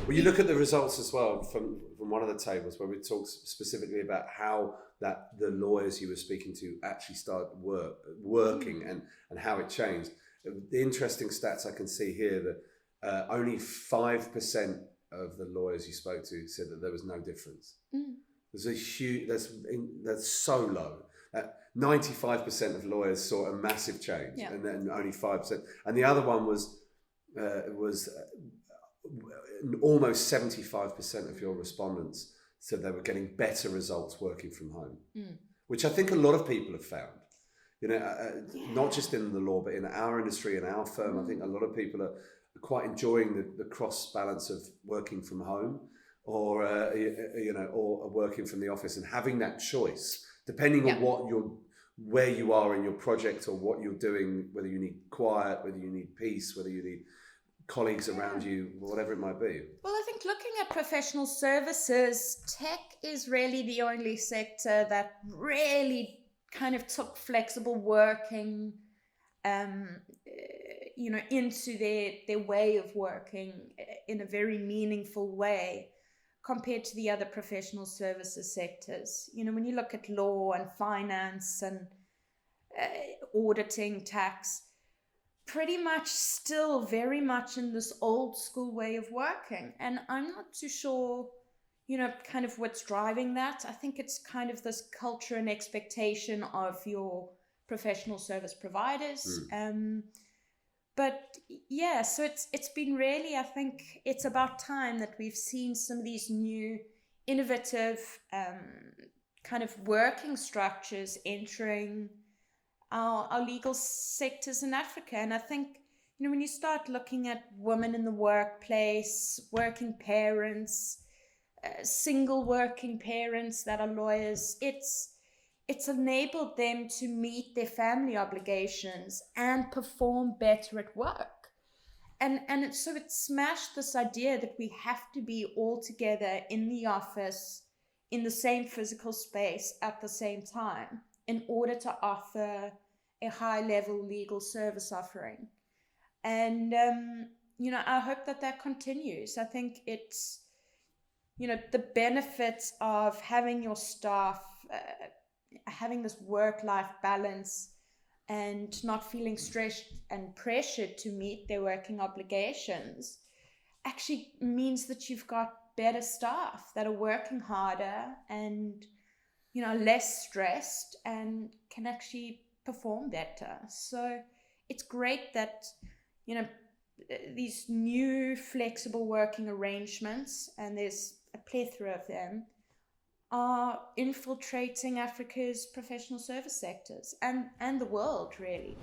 Well, you look at the results as well from one of the tables where we talked specifically about how that the lawyers you were speaking to actually started working and how it changed. The interesting stats I can see here that only 5% of the lawyers you spoke to said that there was no difference. There's a huge, that's so low. 95% of lawyers saw a massive change, and then only 5%. And the other one was almost 75% of your respondents said they were getting better results working from home, which I think a lot of people have found. You know, not just in the law, but in our industry, in our firm, I think a lot of people are quite enjoying the cross balance of working from home or or working from the office, and having that choice depending on where you are in your project or what you're doing, whether you need quiet, whether you need peace, whether you need colleagues around you, whatever it might be. Well, I think looking at professional services, tech is really the only sector that really kind of took flexible working into their way of working in a very meaningful way compared to the other professional services sectors. You know, when you look at law and finance and auditing, tax, pretty much still very much in this old school way of working. And I'm not too sure, kind of what's driving that. I think it's kind of this culture and expectation of your professional service providers. But yeah, so it's been really, I think it's about time that we've seen some of these new innovative kind of working structures entering our legal sectors in Africa. And I think, when you start looking at women in the workplace, working parents, single working parents that are lawyers, it's enabled them to meet their family obligations and perform better at work. And it smashed this idea that we have to be all together in the office in the same physical space at the same time in order to offer a high-level legal service offering. And, I hope that continues. I think it's, the benefits of having your staff having this work-life balance and not feeling stressed and pressured to meet their working obligations actually means that you've got better staff that are working harder and less stressed and can actually perform better. So it's great that these new flexible working arrangements, and there's a plethora of them, are infiltrating Africa's professional service sectors and the world, really.